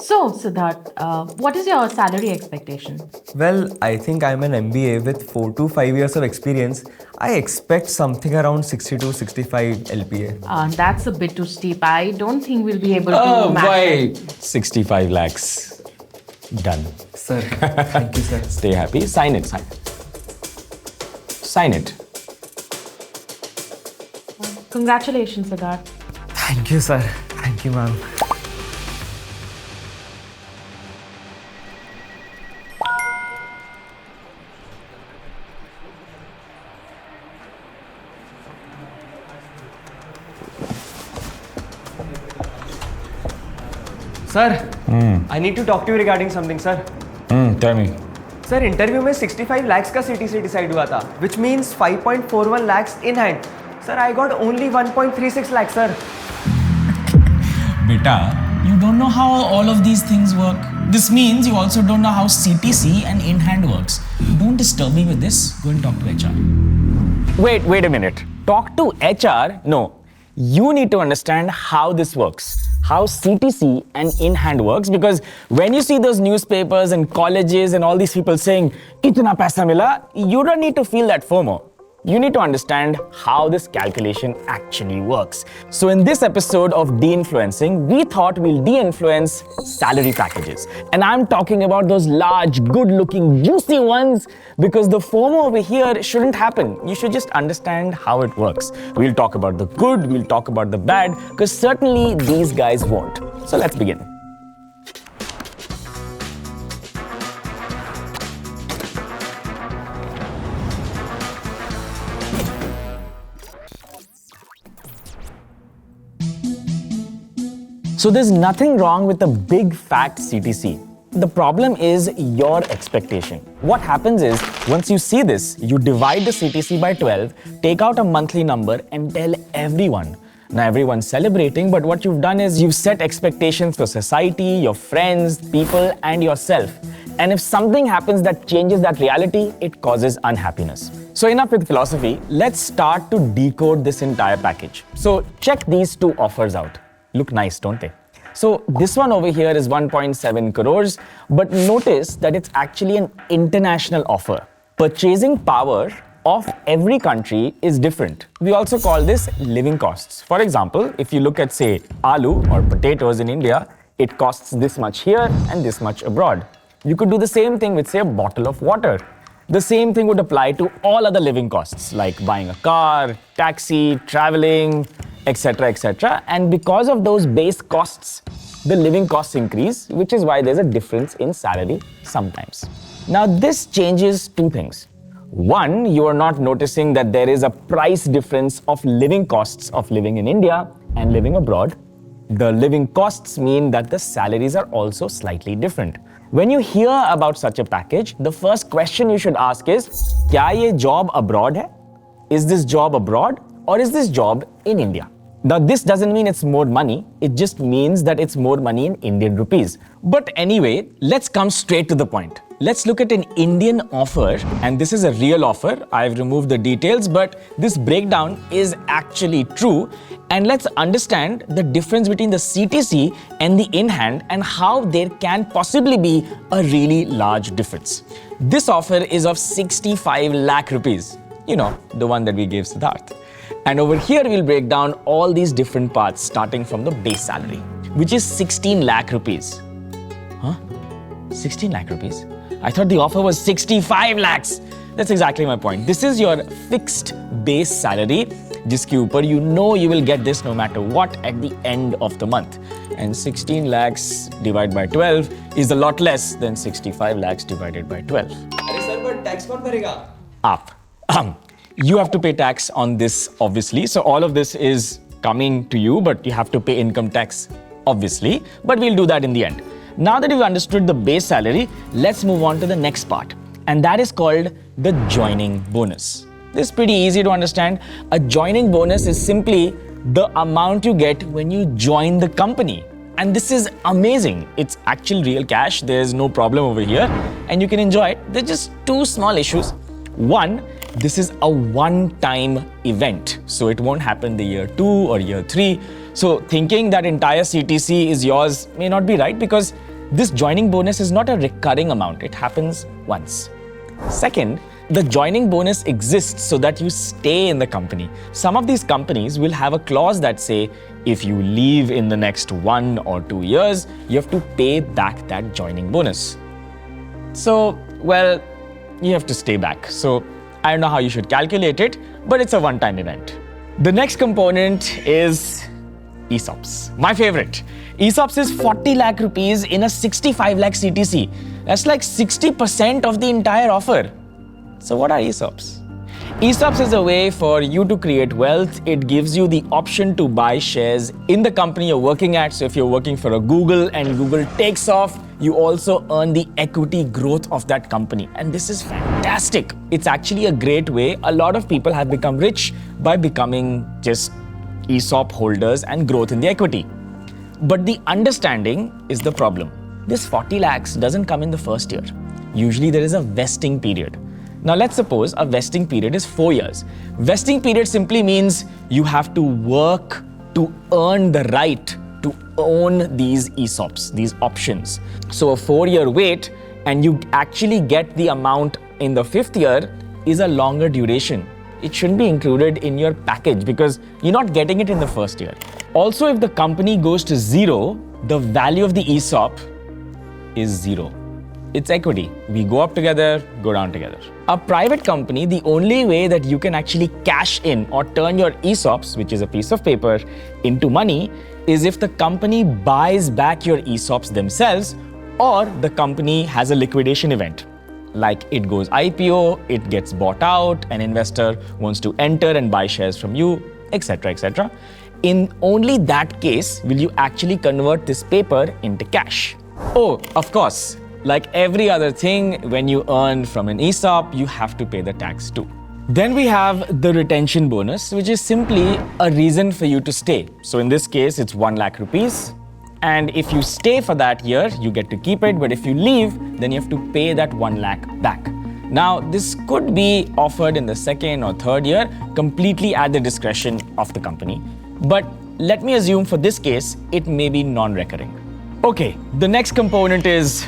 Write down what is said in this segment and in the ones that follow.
So, Siddharth, what is your salary expectation? Well, I think I'm an MBA with 4 to 5 years of experience. I expect something around 60 to 65 LPA. That's a bit too steep. I don't think we'll be able to match Why it. 65 lakhs? Done. Sir, thank you, sir. Stay happy. Sign it. Sign it. Congratulations, Siddharth. Thank you, sir. Thank you, ma'am. Sir, I need to talk to you regarding something, sir. Tell me. Sir interview में 65 lakhs का CTC decide हुआ था, which means 5.41 lakhs in hand. Sir, I got only 1.36 lakhs, sir. Beta, you don't know how all of these things work. This means you also don't know how CTC and in-hand works. Don't disturb me with this. Go and talk to HR. Wait a minute. Talk to HR? No. You need to understand how this works. How CTC and in-hand works, because when you see those newspapers and colleges and all these people saying, "Itna paisa mila," you don't need to feel that FOMO. You need to understand how this calculation actually works. So in this episode of De-Influencing, we thought we'll de-influence salary packages. And I'm talking about those large, good-looking, juicy ones, because the FOMO over here shouldn't happen. You should just understand how it works. We'll talk about the good, we'll talk about the bad, because certainly these guys won't. So let's begin. So there's nothing wrong with a big fat CTC. The problem is your expectation. What happens is, once you see this, you divide the CTC by 12, take out a monthly number and tell everyone. Now everyone's celebrating, but what you've done is you've set expectations for society, your friends, people, and yourself. And if something happens that changes that reality, it causes unhappiness. So enough with philosophy, let's start to decode this entire package. So check these two offers out. Look nice, don't they? So this one over here is 1.7 crores, but notice that it's actually an international offer. Purchasing power of every country is different. We also call this living costs. For example, if you look at, say, aloo or potatoes in India, it costs this much here and this much abroad. You could do the same thing with, say, a bottle of water. The same thing would apply to all other living costs, like buying a car, taxi, traveling, etc., etc. And because of those base costs, the living costs increase, which is why there's a difference in salary sometimes. Now, this changes two things. One, you are not noticing that there is a price difference of living costs of living in India and living abroad. The living costs mean that the salaries are also slightly different. When you hear about such a package, the first question you should ask is, क्या ये job abroad है? Is this job abroad or is this job in India? Now, this doesn't mean it's more money. It just means that it's more money in Indian rupees. But anyway, let's come straight to the point. Let's look at an Indian offer, and this is a real offer. I've removed the details, but this breakdown is actually true. And let's understand the difference between the CTC and the in-hand and how there can possibly be a really large difference. This offer is of 65 lakh rupees. You know, the one that we gave Siddharth. And over here, we'll break down all these different parts starting from the base salary, which is 16 lakh rupees. Huh? 16 lakh rupees? I thought the offer was 65 lakhs. That's exactly my point. This is your fixed base salary, jiske upar you know you will get this no matter what at the end of the month. And 16 lakhs divided by 12 is a lot less than 65 lakhs divided by 12. अरे sir, but tax कौन भरेगा? Up. You have to pay tax on this, obviously. So all of this is coming to you, but you have to pay income tax, obviously. But we'll do that in the end. Now that you've understood the base salary, let's move on to the next part. And that is called the joining bonus. This is pretty easy to understand. A joining bonus is simply the amount you get when you join the company. And this is amazing. It's actual real cash. There's no problem over here. And you can enjoy it. There's just two small issues. One, this is a one-time event. So it won't happen the year 2 or year 3. So thinking that entire CTC is yours may not be right, because this joining bonus is not a recurring amount, it happens once. Second, the joining bonus exists so that you stay in the company. Some of these companies will have a clause that say, if you leave in the next 1 or 2 years, you have to pay back that joining bonus. So, well, you have to stay back. So, I don't know how you should calculate it, but it's a one-time event. The next component is ESOPs. My favorite. ESOPs is 40 lakh rupees in a 65 lakh CTC. That's like 60% of the entire offer. So what are ESOPs? ESOPs is a way for you to create wealth. It gives you the option to buy shares in the company you're working at. So if you're working for a Google and Google takes off, you also earn the equity growth of that company. And this is fantastic. It's actually a great way. A lot of people have become rich by becoming just ESOP holders and growth in the equity. But the understanding is the problem. This 40 lakhs doesn't come in the first year. Usually there is a vesting period. Now let's suppose a vesting period is 4 years. Vesting period simply means you have to work to earn the right to own these ESOPs, these options. So a 4-year wait and you actually get the amount in the 5th year is a longer duration. It shouldn't be included in your package because you're not getting it in the first year. Also, if the company goes to zero, the value of the ESOP is zero. It's equity. We go up together, go down together. A private company, the only way that you can actually cash in or turn your ESOPs, which is a piece of paper, into money is if the company buys back your ESOPs themselves or the company has a liquidation event. Like it goes IPO, it gets bought out, an investor wants to enter and buy shares from you, etc., etc. In only that case will you actually convert this paper into cash. Oh, of course, like every other thing, when you earn from an ESOP, you have to pay the tax too. Then we have the retention bonus, which is simply a reason for you to stay. So in this case, it's 1 lakh rupees. And if you stay for that year, you get to keep it. But if you leave, then you have to pay that 1 lakh back. Now, this could be offered in the 2nd or 3rd year, completely at the discretion of the company. But let me assume for this case, it may be non-recurring. Okay, the next component is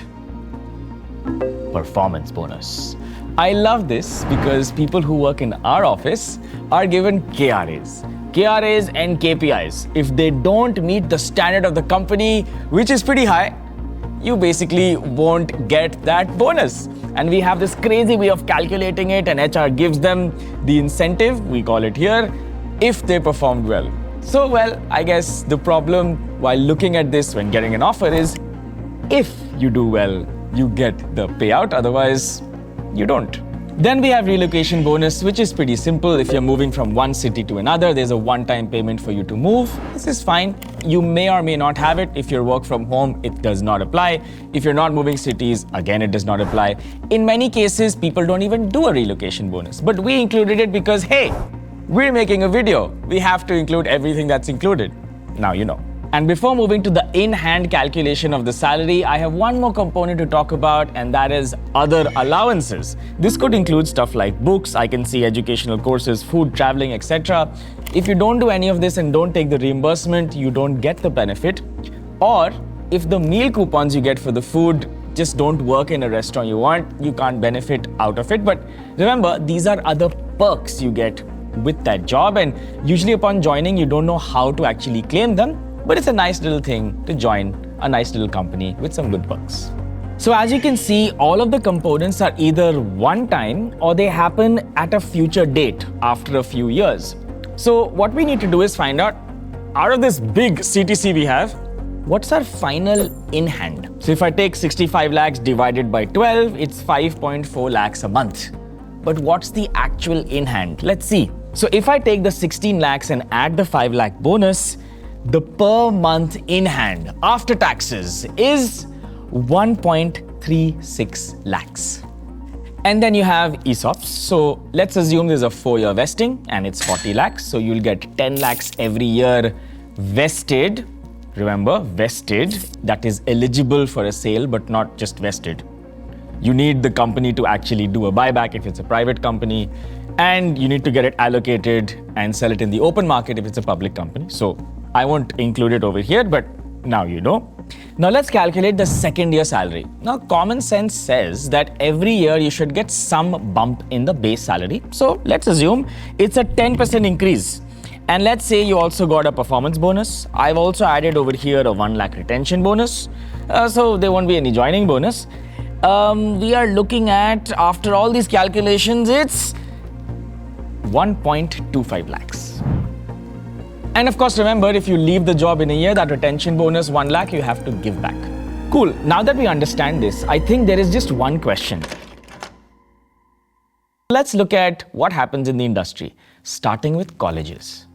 performance bonus. I love this because people who work in our office are given KRAs. KRAs and KPIs. If they don't meet the standard of the company, which is pretty high, you basically won't get that bonus. And we have this crazy way of calculating it, and HR gives them the incentive, we call it here, if they performed well. So, well, I guess the problem while looking at this when getting an offer is if you do well, you get the payout, otherwise you don't. Then we have relocation bonus, which is pretty simple. If you're moving from one city to another, there's a one-time payment for you to move. This is fine. You may or may not have it. If you're work from home, it does not apply. If you're not moving cities, again, it does not apply. In many cases, people don't even do a relocation bonus. But we included it because, hey, we're making a video. We have to include everything that's included. Now you know. And before moving to the in-hand calculation of the salary, I have one more component to talk about, and that is other allowances. This could include stuff like books, I can see educational courses, food, traveling, etc. If you don't do any of this and don't take the reimbursement, you don't get the benefit. Or if the meal coupons you get for the food just don't work in a restaurant you want, you can't benefit out of it. But remember, these are other perks you get with that job, and usually upon joining, you don't know how to actually claim them. But it's a nice little thing to join a nice little company with some good perks. So as you can see, all of the components are either one time or they happen at a future date after a few years. So what we need to do is find out of this big CTC we have, what's our final in hand? So if I take 65 lakhs divided by 12, it's 5.4 lakhs a month. But what's the actual in hand? Let's see. So if I take the 16 lakhs and add the 5 lakh bonus, the per month in hand after taxes is 1.36 lakhs. And then you have ESOPs. So let's assume there's a 4-year vesting and it's 40 lakhs. So you'll get 10 lakhs every year vested. Remember, vested, that is eligible for a sale, but not just vested. You need the company to actually do a buyback if it's a private company, and you need to get it allocated and sell it in the open market if it's a public company. So I won't include it over here, but now you know. Now let's calculate the second year salary. Now common sense says that every year you should get some bump in the base salary. So let's assume it's a 10% increase. And let's say you also got a performance bonus. I've also added over here a 1 lakh retention bonus. So there won't be any joining bonus. We are looking at, after all these calculations, it's 1.25 lakhs. And of course, remember, if you leave the job in a year, that retention bonus 1 lakh you have to give back. Cool. Now that we understand this, I think there is just one question. Let's look at what happens in the industry, starting with colleges.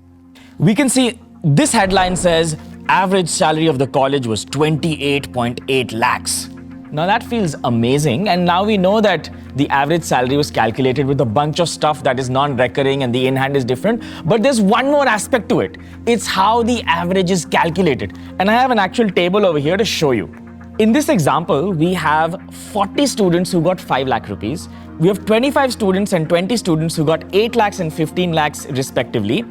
We can see this headline says average salary of the college was 28.8 lakhs. Now that feels amazing, and now we know that the average salary was calculated with a bunch of stuff that is non-recurring and the in-hand is different. But there's one more aspect to it. It's how the average is calculated. And I have an actual table over here to show you. In this example, we have 40 students who got 5 lakh rupees. We have 25 students and 20 students who got 8 lakhs and 15 lakhs respectively.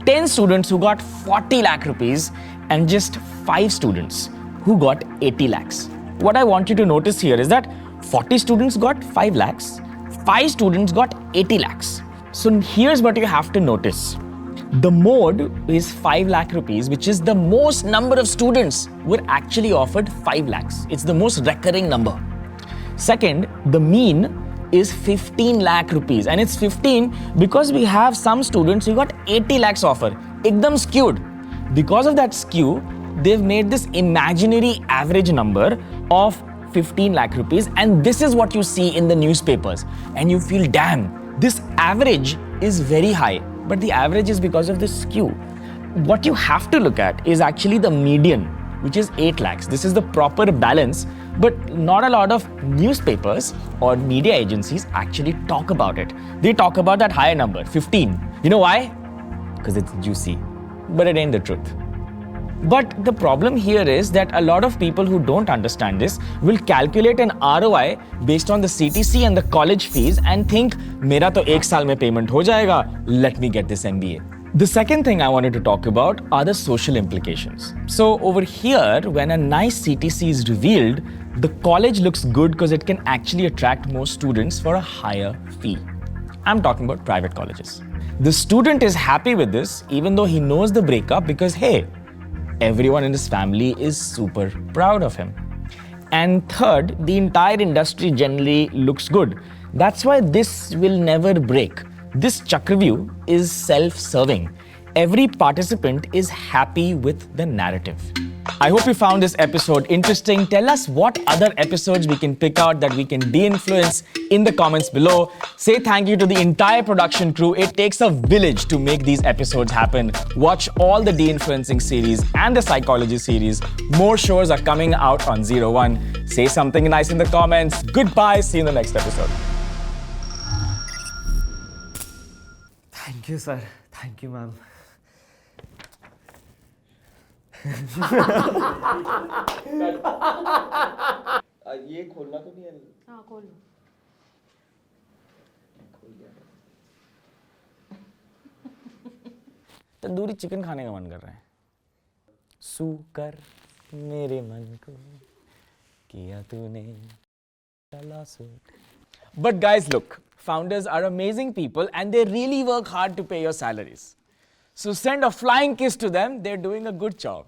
10 students who got 40 lakh rupees and just 5 students who got 80 lakhs. What I want you to notice here is that 40 students got 5 lakhs, 5 students got 80 lakhs. So here's what you have to notice. The mode is 5 lakh rupees, which is the most number of students were actually offered 5 lakhs. It's the most recurring number. Second, the mean is 15 lakh rupees, and it's 15 because we have some students who got 80 lakhs offer. Ekdam skewed. Because of that skew, they've made this imaginary average number of 15 lakh rupees, and this is what you see in the newspapers. And you feel, damn, this average is very high, but the average is because of the skew. What you have to look at is actually the median, which is 8 lakhs. This is the proper balance, but not a lot of newspapers or media agencies actually talk about it. They talk about that higher number, 15. You know why? Because it's juicy, but it ain't the truth. But the problem here is that a lot of people who don't understand this will calculate an ROI based on the CTC and the college fees and think, "Mera to 1 saal mein payment ho jayega, let me get this MBA." The second thing I wanted to talk about are the social implications. So over here, when a nice CTC is revealed, the college looks good because it can actually attract more students for a higher fee. I'm talking about private colleges. The student is happy with this, even though he knows the breakup, because hey, everyone in his family is super proud of him. And third, the entire industry generally looks good. That's why this will never break. This Chakravyuh is self-serving. Every participant is happy with the narrative. I hope you found this episode interesting. Tell us what other episodes we can pick out that we can de-influence in the comments below. Say thank you to the entire production crew. It takes a village to make these episodes happen. Watch all the de-influencing series and the psychology series. More shows are coming out on 01. Say something nice in the comments. Goodbye. See you in the next episode. Thank you, sir. Thank you, ma'am. ये खोलना तो नहीं है। हाँ खोल लो। Tandoori chicken खाने का मन कर रहा है। सू कर मेरे मन को किया तूने चला suit. But guys, look, founders are amazing people and they really work hard to pay your salaries. So send a flying kiss to them. They're doing a good job.